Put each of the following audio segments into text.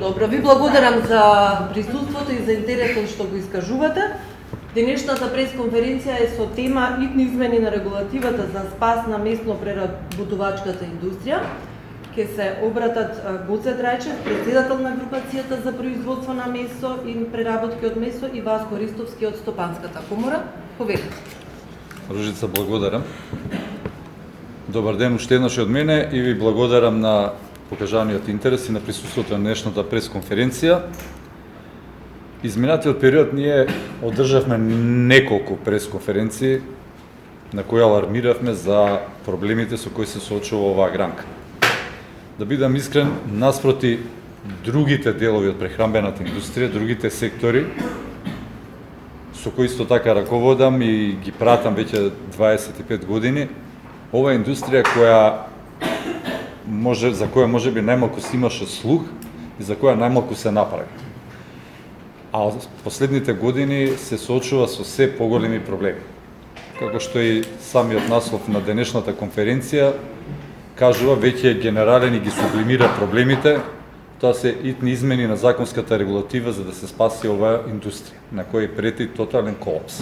Добро, ви благодарам за присуството и за интересот што го искажувате. Денешната пресконференција е со тема итни измени на регулативата за спас на местно преработувачката индустрија. Ке се обратат Гоце Трајчев, председател на групацијата за производство на месо и преработки од месо, и Васко Ристовски од Стопанската комора. Повелете. Ружица, благодарам. Добар ден уште еднаш од мене и ви благодарам на покажаниот интерес и на присуството на днешната пресконференција. Изминатиот период ние одржавме неколку пресконференции на кои алармиравме за проблемите со кои се соочува оваа гранка. Да бидам искрен, наспроти другите делови од прехранбената индустрија, другите сектори, со кои исто така раководам и ги пратам веќе 25 години, ова индустрија за која можеби најмалку се имаше слух и за која најмалку се направи. А последните години се соочува со се поголеми проблеми. Како што и самиот наслов на денешната конференција кажува, веќе генерален и ги сублимира проблемите, тоа се итни измени на законската регулатива за да се спаси оваа индустрија, на која прети тотален колапс.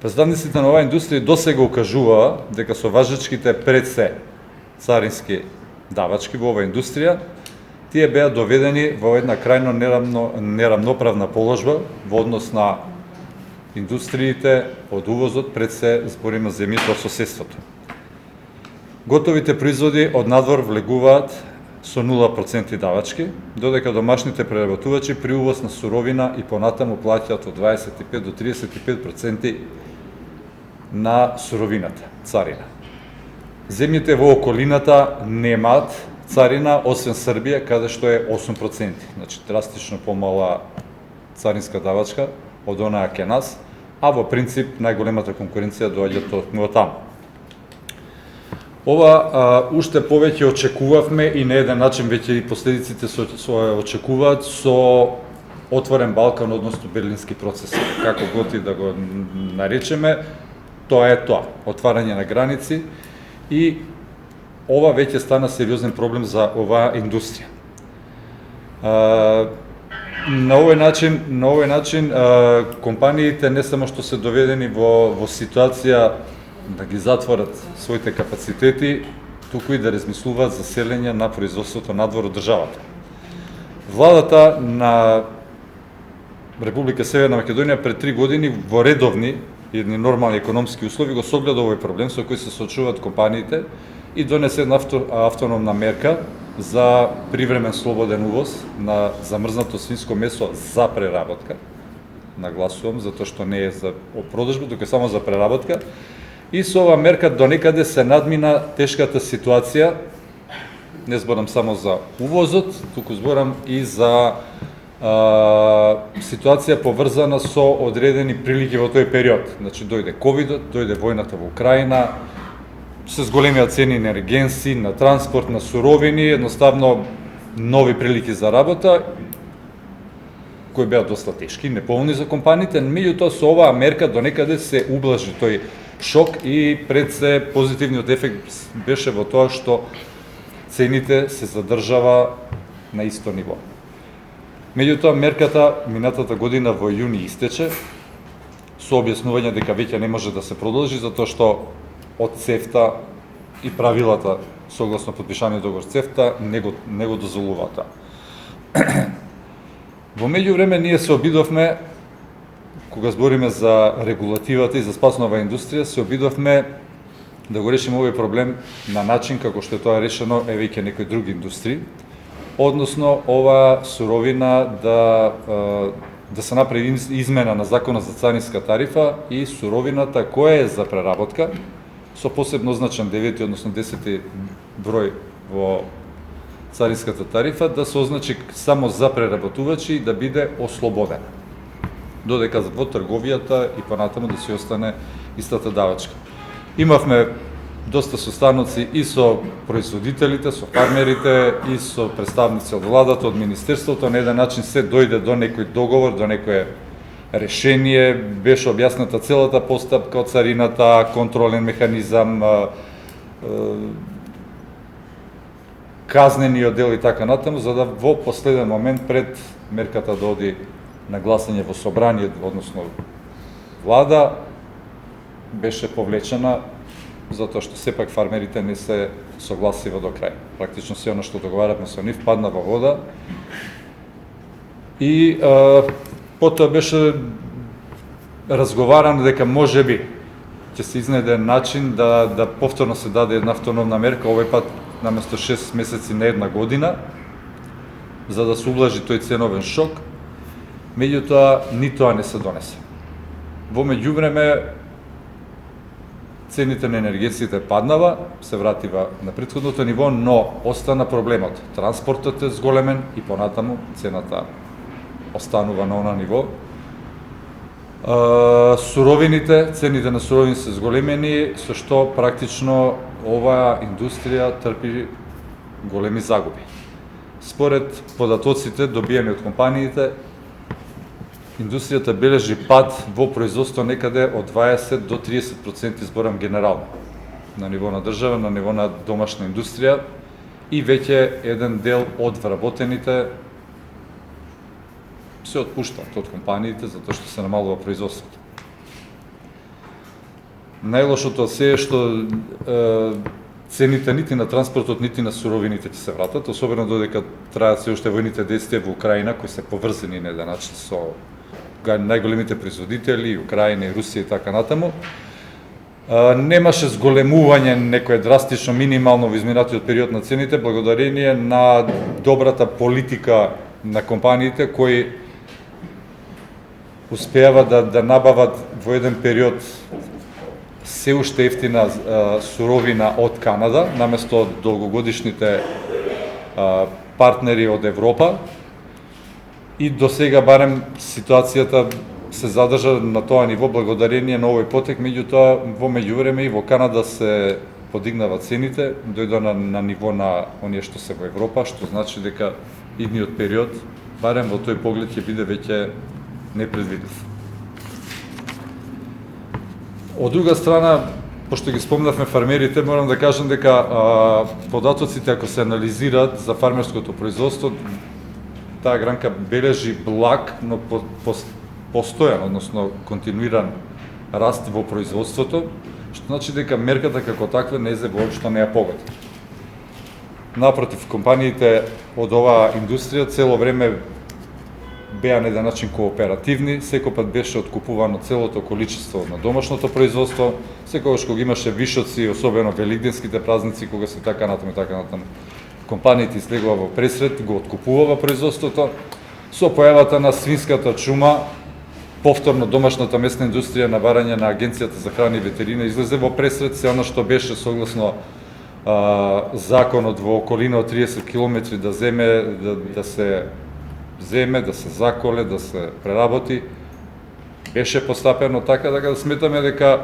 Представниците на оваа индустрија досега укажуваа дека со важечките пред се царински давачки во оваа индустрија, тие беа доведени во една крајно нерамноправна положба во однос на индустриите од увозот, пред се збориме за земјите од соседството. Готовите производи од надвор влегуваат со 0% давачки, додека домашните преработувачи при увоз на суровина и понатаму плаќаат од 25 до 35% на суровината, царина. Земјите во околината немаат царина, освен Србија, каде што е 8%, значи драстично помала царинска давачка од онаа ке нас, а во принцип најголемата конкуренција доаѓа токму од таму. Ова уште повеќе очекувавме и на еден начин веќе и последиците се очекуваат со отворен Балкан, односно Берлински процес. Како год и да го наречеме, тоа е тоа, отварање на граници, и ова веќе стана сериозен проблем за оваа индустрија. На овој начин компаниите не само што се доведени во ситуација да ги затворат своите капацитети, туку и да размислуваат за селење на производството надвор од државата. Владата на Република Северна Македонија пред 3 години во редовни едни нормални економски услови го согледа овој проблем со кој се соочуваат компаниите и донесе една автономна мерка за привремен слободен увоз на замрзнато свинско месо за преработка. Нагласувам, затоа што не е за продажба, туку само за преработка. И со оваа мерка донекаде се надмина тешката ситуација, не зборам само за увозот, туку зборам и за ситуација поврзана со одредени прилики во тој период. Значи, дојде ковидот, дојде војната во Украина, се зголемија цени на енергенси, на транспорт, на суровини, едноставно нови прилики за работа, кои беа доста тешки, неповолни за компаниите, меѓутоа со оваа мерка донекаде се ублажи тој шок и пред се позитивниот ефект беше во тоа што цените се задржава на исто ниво. Меѓутоа, мерката минатата година во јуни истече со објаснување дека веќе не може да се продолжи затоа што од ЦЕФТА и правилата согласно подпишаниот договор ЦЕФТА не го дозволуваат тоа. Во меѓувреме ние се обидовме, кога збориме за регулативата и за спас на оваа индустрија, се обидовме да го решиме овој проблем на начин како што е тоа решено веќе некои други индустрии, односно ова суровина да се направи измена на законот за царинска тарифа и суровината која е за преработка со посебно означен 9, односно 10 број во царинската тарифа да се означи само за преработувачи и да биде ослободена. Додека во трговијата и понатаму да се остане истата давачка. Имавме доста состаноци и со производителите, со фармерите, и со представници од владата, од министерството, на еден начин се дојде до некој договор, до некое решение, беше објасната целата постапка од царината, контролен механизам, казнениот дел и така натаму, за да во последен момент пред мерката да оди на гласање во собрание, односно влада, беше повлечена затоа што сепак фармерите не се согласива до крај. Практично се оно што договаравме со нив падна во вода. И потоа беше разговарано дека можеби ќе се изнајде начин да повторно се даде една автономна мерка, овој пат наместо 6 месеци на една година, за да се ублажи тој ценовен шок. Меѓутоа, ни тоа не се донесе. Во меѓувреме, цените на енергетиците паднава, се вратива на претходното ниво, но остана проблемот. Транспортот е зголемен и понатаму цената останува на она ниво. Суровините, цените на суровини се зголемени, со што практично оваа индустрија трпи големи загуби. Според податоците добиени од компаниите, индустријата бележи пад во производство некаде од 20 до 30%, зборам генерално, на ниво на држава, на ниво на домашна индустрија, и веќе еден дел од вработените се отпуштаат од компаниите затоа што се намалува производството. Најлошото се е што цените нити на транспортот, нити на суровините ќе се вратат, особено додека траат се уште војните действија во Украина, кои се поврзани на еден начин со најголемите производители, Украина и Русија и така натаму. Немаше зголемување некое драстично, минимално во изминатиот период на цените, благодарение на добрата политика на компаниите кои успеава да набават во еден период се уште ефтина суровина од Канада, наместо долгогодишните партнери од Европа. И до сега барем ситуацијата се задржа на тоа ниво благодарение на овој потек, меѓутоа во меѓувреме и во Канада се подигнава цените, дојдо на ниво на оние што се во Европа, што значи дека идниот период, барем во тој поглед, ќе биде веќе непредвидив. Од друга страна, пошто ги спомнавме фармерите, морам да кажам дека податоците, ако се анализираат за фармерското производство, таа гранка бележи благ, но постојан, односно континуиран раст во производството, што значи дека мерката како таква не е воопшто не ја погоди. Напротив, компаниите од оваа индустрија цело време беа на еден начин кооперативни, секој пат беше откупувано целото количество на домашното производство, секогаш кога имаше вишоци, особено великденските празници, кога се така натаму, компаниите излегува во пресред, го откупувава производството. Со појавата на свинската чума, повторно домашната месна индустрија на барање на Агенцијата за храна и ветерина излезе во пресред, се она што беше согласно законот во околина од 30 км да се заколе, да се преработи, беше постапено така да сметаме дека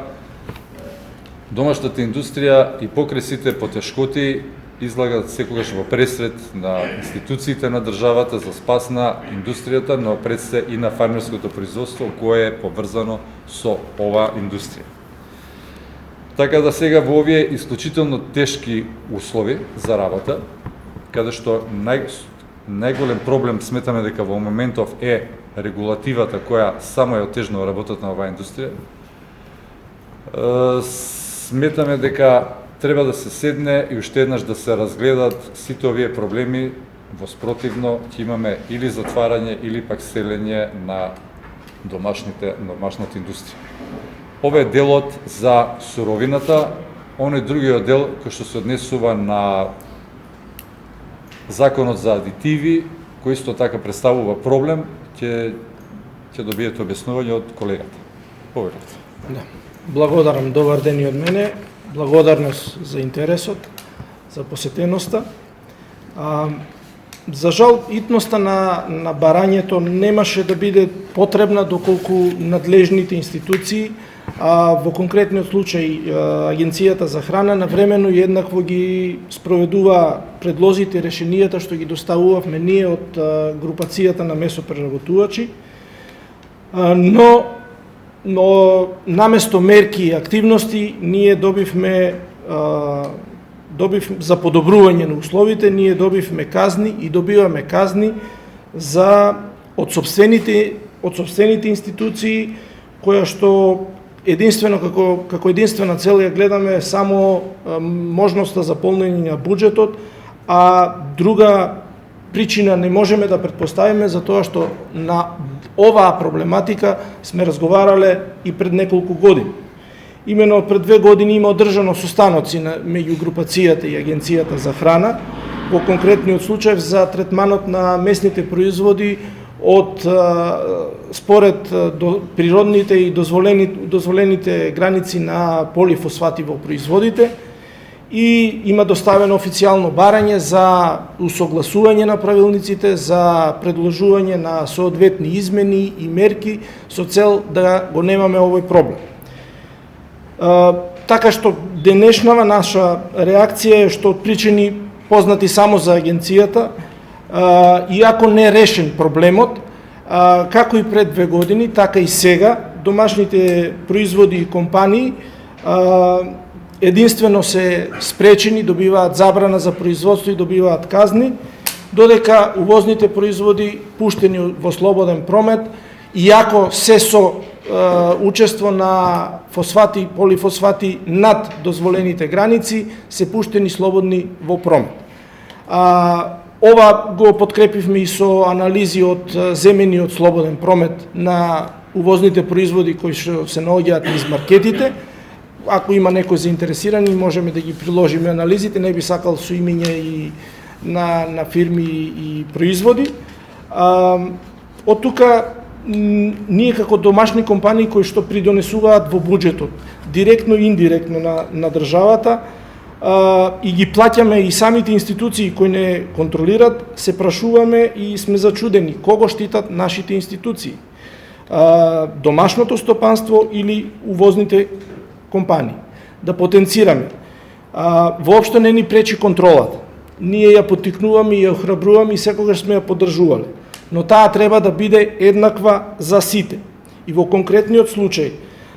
домашната индустрија и покрај сите потешкоти излагат секогаш во пресред на институциите на државата за спас на индустријата, но пред се и на фармерското производство кое е поврзано со оваа индустрија. Така да сега во овие исклучително тешки услови за работа, каде што најголем проблем сметаме дека во моментов е регулативата која само ја отежнува работата на оваа индустрија, сметаме дека треба да се седне и уште еднаш да се разгледат сите овие проблеми, во спротивно ќе имаме или затварање или пак селење на домашната индустрија. Ова е делот за суровината, оној другиот дел кој што се однесува на законот за адитиви, кој исто така представува проблем, ќе добиете објаснување од колегата. Поверете. Да. Благодарам, добар ден и од мене. Благодарност за интересот, за посетеноста. За жал, итноста на барањето немаше да биде потребна доколку надлежните институции, во конкретниот случај Агенцијата за храна навремено и еднакво ги спроведува предлозите и решенијата што ги доставувавме ние од групацијата на месопреработувачи, но наместо мерки и активности ние добивме за подобрување на условите, ние добивме казни и добиваме казни од сопствените институции, која што единствено како единствена цел ја гледаме само можноста за полнење на буџетот, а друга причина не можеме да претпоставиме, затоа што на оваа проблематика сме разговарале и пред неколку години. Имено пред 2 години има одржано состаноци меѓу групацијата и Агенцијата за храна, во конкретниот случај за третманот на месните производи според природните и дозволените граници на полифосфати во производите, и има доставено официјално барање за усогласување на правилниците, за предложување на соодветни измени и мерки со цел да го немаме овој проблем. Така што денешнава наша реакција е што од причини познати само за агенцијата, иако не решен проблемот, како и пред 2 години, така и сега, домашните производи и компании единствено се спречени, добиваат забрана за производство и добиваат казни, додека увозните производи пуштени во слободен промет, иако се со учество на фосфати и полифосфати над дозволените граници, се пуштени слободни во промет. Ова го подкрепивме и со анализи од земениот слободен промет на увозните производи кои што се наоѓаат низ маркетите. Ако има некој заинтересирани, можеме да ги приложиме анализите, не би сакал со имење и на фирми и производи. Од тука ние како домашни компании кои што придонесуваат во буџетот, директно и индиректно на државата, и ги плаќаме и самите институции кои не контролират, се прашуваме и сме зачудени кого штитат нашите институции. Домашното стопанство или увозните компании. Да потенцираме. Воопшто не ни пречи контролата. Ние ја поттикнуваме и ја охрабруваме и секогаш сме ја поддржувале. Но таа треба да биде еднаква за сите. И во конкретниот случај,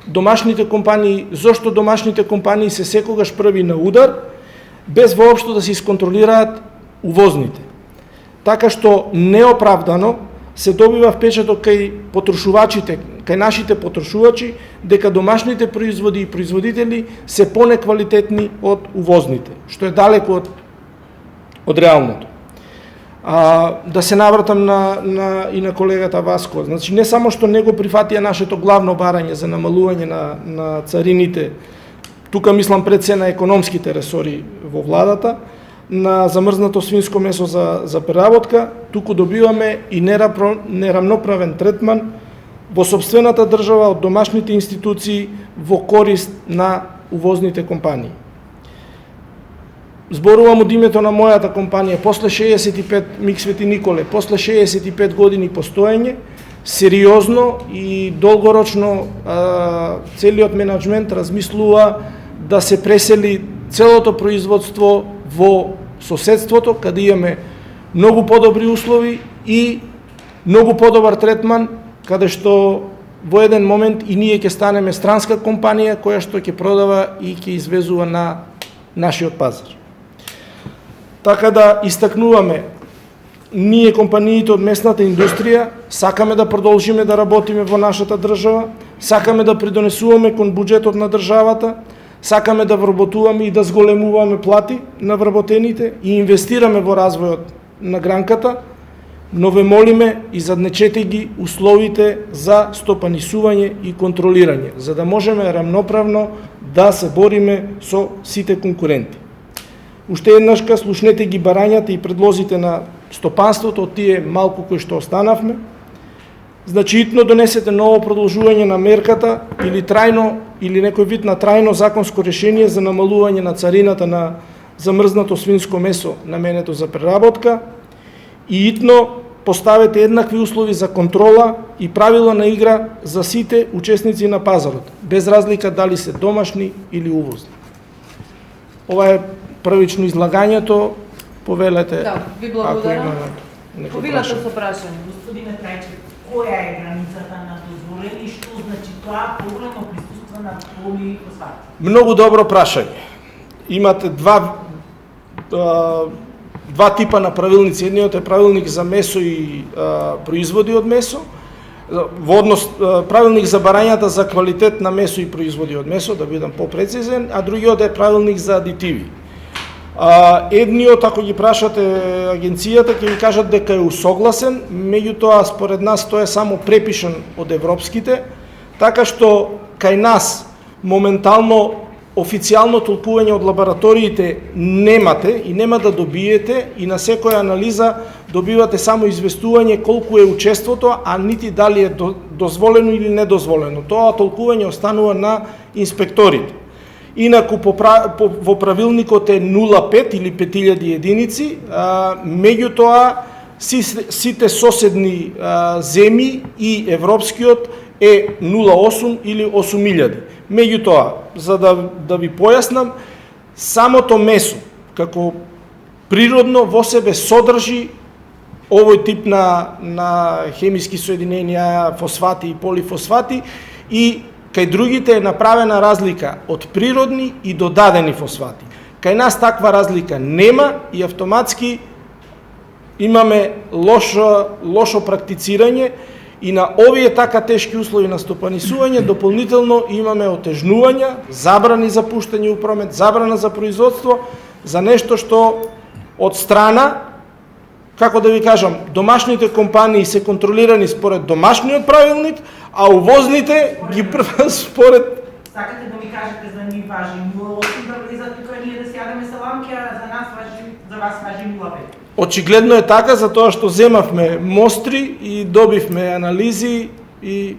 домашните компании, зошто домашните компании се секогаш први на удар, без воопшто да се исконтролираат увозните. Така што неоправдано се добива впечаток кај потрошувачите, кај нашите потрошувачи, дека домашните производи и производители се понеквалитетни од увозните, што е далеко од реалното. Да се навратам и на колегата Васко. Значи, не само што не го прифатија нашето главно барање за намалување на царините, тука мислам пред се на економските ресори во владата, на замрзнато свинско месо за преработка, туку добиваме и нерамноправен третман во сопствената држава од домашните институции во корист на увозните компании. Зборувам од името на мојата компанија, после 65, МИК Свети Николе, после 65 години постоење, сериозно и долгорочно целиот менеджмент размислува да се пресели целото производство во соседството, каде имаме многу подобри услови и многу подобар третман, каде што во еден момент и ние ќе станеме странска компанија која што ќе продава и ќе извезува на нашиот пазар. Така да истакнуваме, ние компаниите од местната индустрија сакаме да продолжиме да работиме во нашата држава, сакаме да придонесуваме кон буџетот на државата, сакаме да вработуваме и да зголемуваме плати на вработените и инвестираме во развојот на гранката, но ве молиме и заднечете ги условите за стопанисување и контролирање, за да можеме рамноправно да се бориме со сите конкуренти. Уште еднашка слушнете ги барањата и предлозите на стопанството од тие малку кои што останавме. Значи, итно донесете ново продолжување на мерката или трајно или некој вид на трајно законско решение за намалување на царината на замрзнато свинско месо наменето за преработка и итно поставете еднакви услови за контрола и правила на игра за сите учесници на пазарот, без разлика дали се домашни или увозни. Ова е првично излагањето, повелете. Да, ви благодарам. Повелете со прашање. Господине Трајчев, која е границата на дозволени и што значи тоа поголемо присуство на полифосфати? Многу добро прашање. Имате два типа на правилници. Едниот е правилник за месо и производи од месо, во однос правилник за барањата за квалитет на месо и производи од месо, да бидам попрецизен, а другиот е правилник за адитиви. Едниот, ако ги прашате агенцијата, ќе ви кажат дека е усогласен, меѓутоа според нас тоа е само препишан од европските, така што кај нас моментално официјално толкување од лабораториите немате и нема да добиете, и на секоја анализа добивате само известување колку е учеството, а нити дали е дозволено или недозволено. Тоа толкување останува на инспекторите. Инаку во правилникот е 0,5 или 5000 единици, меѓутоа сите соседни земји и европскиот е 0,8 или 8000. Меѓутоа, за да ви појаснам, самото месо како природно во себе содржи овој тип на хемиски соединенија, фосфати и полифосфати, и кај другите е направена разлика од природни и додадени фосфати. Кај нас таква разлика нема и автоматски имаме лошо практицирање, и на овие така тешки услови на стопанисување дополнително имаме отежнувања, забрани за пуштање у промет, забрана за производство, за нешто што од страна, како да ви кажам, домашните компании се контролирани според домашниот правилник, а увозните ги според... Сакате да ми кажете за ни важи 0,8 да влизат тука ние да сјадаме саламки, а за вас важи 0,5? Очигледно е така, затоа што земавме мостри и добивме анализи и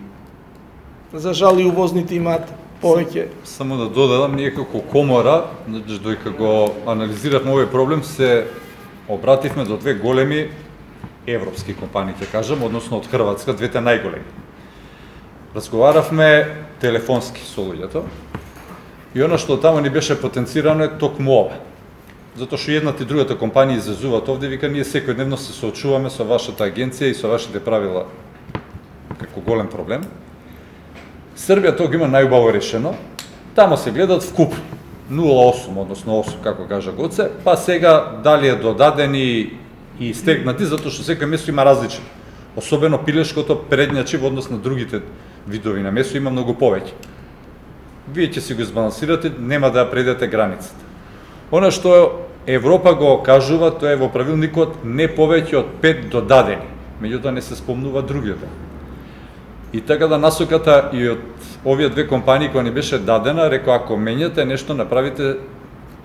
за жал и увозните имаат повеќе. Само да додадам, ние како комора, додека го анализиравме овој проблем, се обративме до две големи европски компании, ќе кажам, односно од Хрватска, двете најголеми. Разговаравме телефонски со луѓето и она што таму ни беше потенцирано е токму ова. Затоа што едната и другата компанија изазуваат овде, вика, ние секојдневно се соочуваме со вашата агенција и со вашите правила како голем проблем. Србија тоа го има најубаво решено. Тамо се гледаат вкуп 0,8, односно 8, како кажа Гоце, па сега дали е додадени и стегнати, затоа што секој месо има различен. Особено пилешкото предњачи во однос на другите видови на месо има многу повеќе. Вие ќе си го избалансирате, нема да ја предете границата. Она што Европа го кажува, тоа е во правилникот не повеќе од 5 додадени, меѓутоа не се спомнува другите. И така да насоката и од овие две компании која ни беше дадена, рекоа ако менјате нешто, направите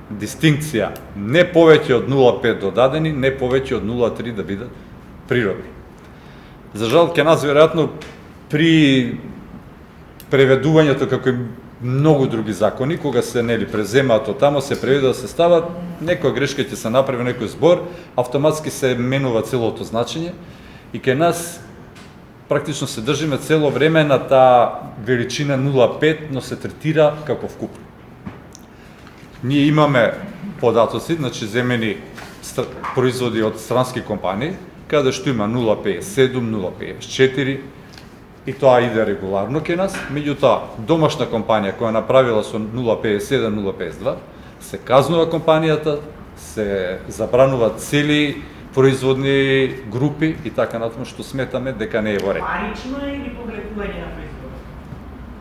дистинкција, не повеќе од 0,5 додадени, не повеќе од 0,3 да бидат природни. За жал, ке нас веројатно при преведувањето, како и многу други закони, кога се преземаат од тамо, се преведе да се стават, некоја грешка ќе се направи, некој збор, автоматски се менува целото значење и кај нас практично се држиме цело време на таа величина 0,5, но се третира како вкуп. Ние имаме податоци, значи земени производи од странски компании, каде што има 0,57, 0,54, и тоа иде регуларно кај нас, меѓутоа домашна компанија која направила со 0,57, 0,52, се казнува компанијата, се забрануваат цели производни групи и така натаму, што сметаме дека не е во ред. Парично е или повлекување на производот?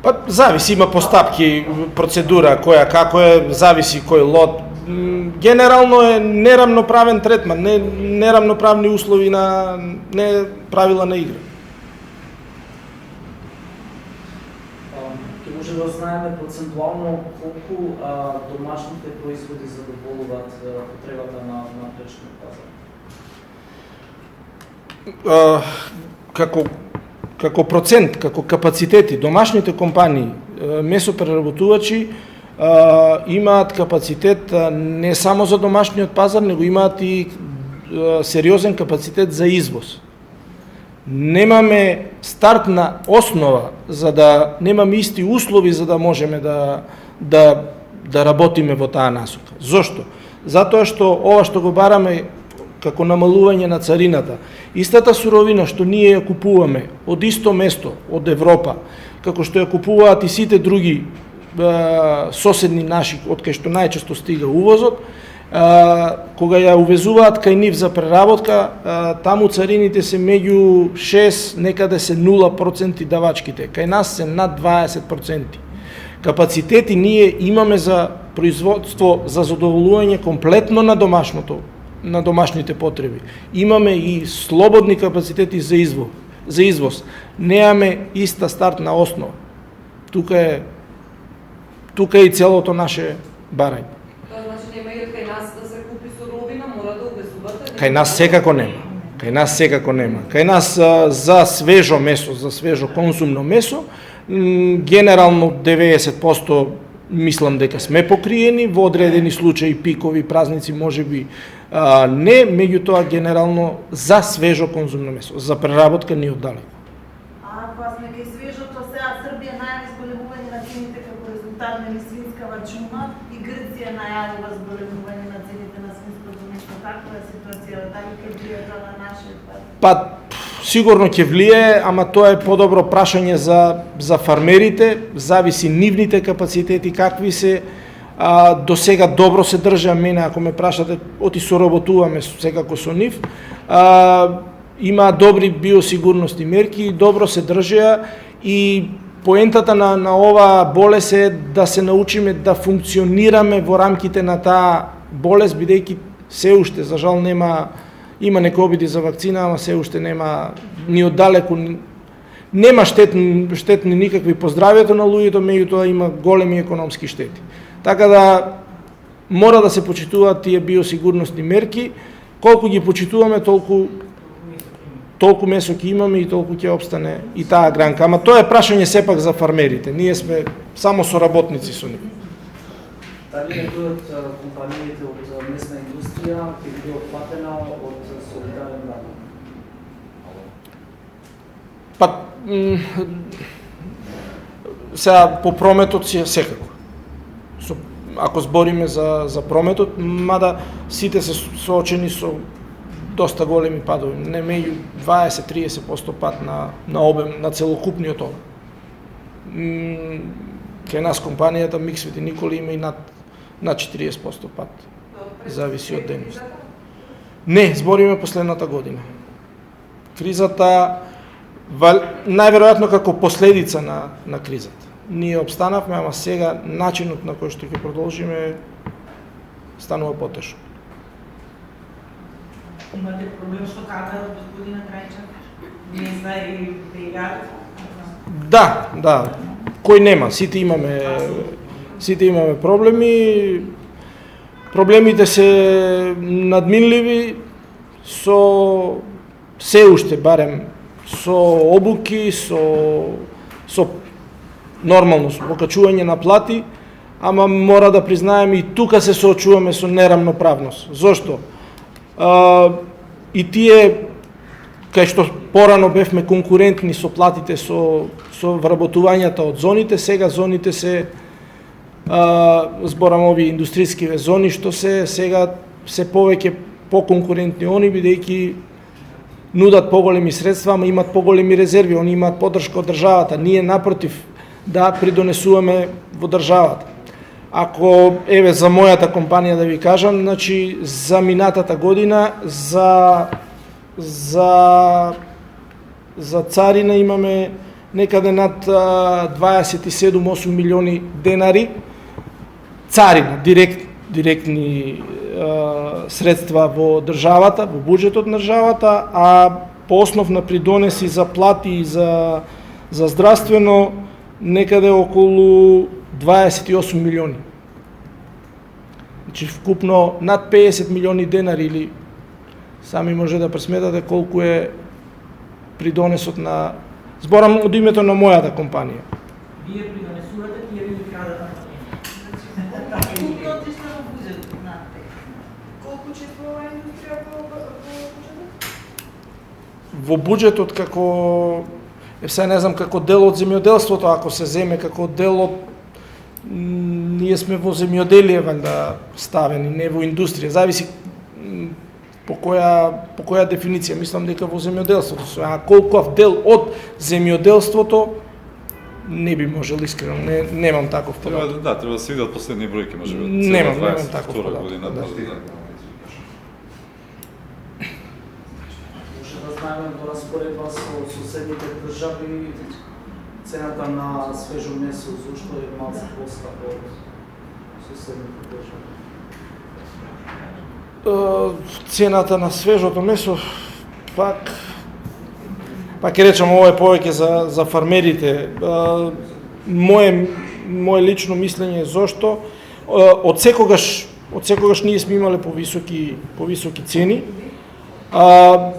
Па зависи, има постапки, процедура која како е, зависи кој лот. Генерално е нерамноправен третман, нерамноправни услови на не правила на игра. Може да знаеме процентуално колку домашните производи задоволуваат потребата на млечниот пазар? Како процент, како капацитети, домашните компании, месопреработувачи, имаат капацитет не само за домашниот пазар, него имаат и сериозен капацитет за извоз. Немаме стартна основа, за да немаме исти услови за да можеме да работиме во таа насока. Зошто? Затоа што ова што го бараме како намалување на царината, истата суровина што ние ја купуваме од исто место, од Европа, како што ја купуваат и сите други соседни наши, од кај што најчесто стига увозот, кога ја увезуваат кај нив за преработка, таму царините се меѓу 6, некаде се 0% давачките. Кај нас се над 20%. Капацитети ние имаме за производство, за задоволување комплетно на домашните потреби. Имаме и слободни капацитети за извоз. Немаме иста стартна основа. Тука е и целото наше барање. Тоа значи нема и кај нас да се купи суровина, мора да увезувате. Кај нас секако нема. Кај нас за свежо месо, за свежо конзумно месо, генерално 90% мислам дека сме покриени, во одредени случаи, пикови, празници, можеби не, меѓутоа генерално за свежо конзумно месо, за преработка ни оддалеку. Ако сме кај свежото, сега Србија најави зболевување на цените како резултат на свинскава чума и Грција најавува зболевување на цените на свинското месо. Каква е ситуацијата? Дали ќе влие тоа на нашиот пат? Па, сигурно ќе влие, ама тоа е подобро прашање за фармерите, зависи нивните капацитети какви се. До сега добро се држа, мене ако ме прашате, оти соработуваме секако со нив. Има добри биосигурности мерки, добро се држеа и поентата на оваа болест е да се научиме да функционираме во рамките на таа болест, бидејќи се уште, за жал, има некои обиди за вакцина, ама се уште нема ни оддалеку, нема штетни никакви по здравјето на луѓето, меѓутоа има големи економски штети. Така да мора да се почитуваат тие биосигурностни мерки, колку ги почитуваме, толку месо ќе имаме и толку ќе обстане и таа гранка. Ама тоа е прашање сепак за фармерите. Ние сме само соработници со нив. Дали некој од компаниите од месна индустрија ќе биде отплатена од солидарен данок? Па, сега по прометот си секако. Ако збориме за прометот, мада сите се соочени со доста големи падови, не меѓу 20-30% пад на обем, на целокупниот обем. Кај нас компанијата Миксвети Николи има и над 40% пад. Зависи од денност. Не, збориме последната година. Кризата, најверојатно како последица на кризата. Ние обстанавме, ама сега начинот на кој што ќе продолжиме станува потешко. Имате проблем што кадрот, господина Крајчев? Не знае бега? Да. Кој нема? Сите имаме проблеми. Проблемите се надминливи со се уште барем со обуки, со нормално со покачување на плати, ама мора да признаеме и тука се соочуваме со нерамноправност. Зошто? И тие кај што порано бевме конкурентни со платите со вработувањата од зоните, сега зоните се зборам овие индустријскиве зони што се сега се повеќе поконкурентни они, бидејќи нудат поголеми средства, ама имат поголеми резерви, они имаат поддршка од државата. Ние напротив да придонесуваме во државата. Ако еве за мојата компанија да ви кажам, значи за минатата година за царина имаме некаде над 27-8 милиони денари царина, директни средства во државата, во буџетот на државата, а по основ на придонеси за плати и за здравствено некаде околу 28 милиони. Значи вкупно над 50 милиони денари, или сами може да пресметате колку е придонесот на... Зборам од името на мојата компанија. Вие придонесувате, тие ви крадат на Купно отиште во буџетот, знаете. Колку чествува индустрија во буџетот? Во буџетот како... Сега не знам како дел од земјоделството, ако се земе како дел од... Ние сме во земјоделие, валјда, ставени, не во индустрија. Зависи по која дефиниција, мислам дека во земјоделството. А колков дел од земјоделството, не би можел искрено, немам таков податок. Треба да се видат последни бројки, може би. Немам таков податок. Година, Да. Може да знаеме во распоредба со соседните држави цената на свежо месо зошто е малку поскапо од соседните држави? Цената на свежото месо пак ќе речам ова е повеќе за фармерите. Моje лично мислење е зошто од секогаш ние сме имале повисоки цени.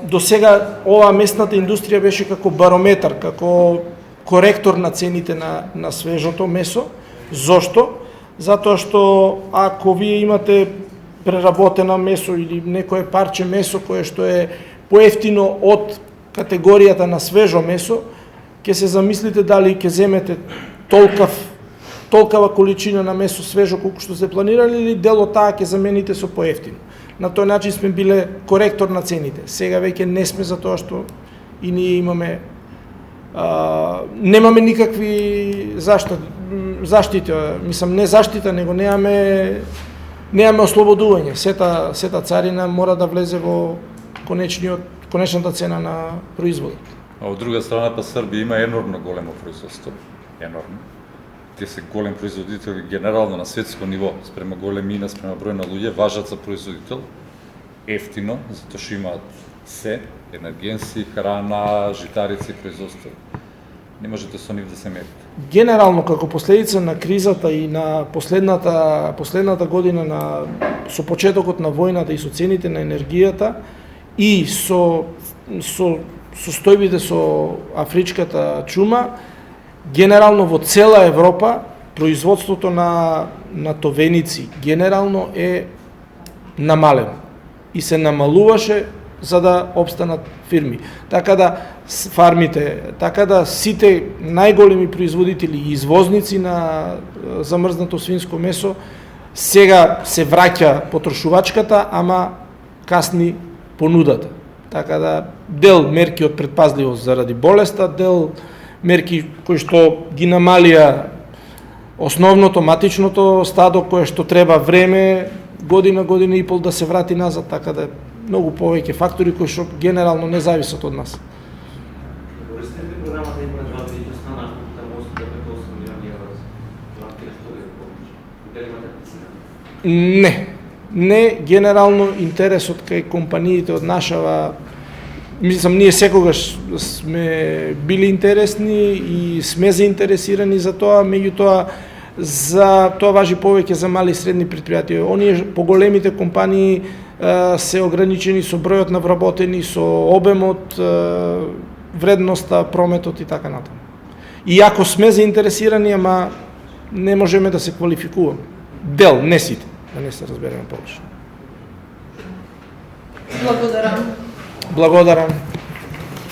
До сега оваа местната индустрија беше како барометар, како коректор на цените на свежото месо. Зошто? Затоа што ако вие имате преработено месо или некое парче месо кое што е поевтино од категоријата на свежо месо, ќе се замислите дали ќе земете толкава количина на месо свежо колку што се планирали или дел од таа ќе замените со поевтино. На тој начин сме биле коректор на цените. Сега веќе не сме затоа што и ние немаме никакви заштита, мислам не заштита, него немаме ослободување. Сета царина мора да влезе во конечната цена на производот. А од друга страна па Србија има енормно големо производство. Енормно. Тие се голем производители генерално на светско ниво, спрема големина, спрема број на луѓе, важат за производител, ефтино, затоа што имаат се, енергенси, храна, житарици, производство. Не можете со нив да се мерите. Генерално, како последица на кризата и на последната година со почетокот на војната и со цените на енергијата и со состојбите со афричката чума, генерално во цела Европа производството на товеници генерално е намалено и се намалуваше за да обстанат фирми. Така да фармите, така да сите најголеми производители и извозници на замрзнато свинско месо сега се враќа потрошувачката, ама касни понудата. Така да дел мерки од предпазливост заради болеста, дел мерки кои што ги намалија основното матичното стадо кое што треба време, година и пол да се врати назад, така да многу повеќе фактори кои што генерално не зависат од нас. Користите ли програмата има два видеоста на търговските 8 милиони евро в рамките на втория помощ? Дали имате прецена? Не, генерално интересот кај компаниите од нашава, мислам, ние секогаш сме били интересни и сме заинтересирани за тоа, меѓутоа за тоа важи повеќе за мали и средни предпријатија. Оние поголемите компании се ограничени со бројот на вработени, со обемот, вредноста, прометот и така натаму. Иако сме заинтересирани, ама не можеме да се квалификуваме. Дел, не сите, да не се разбереме повеќе. Благодарам. Благодарам.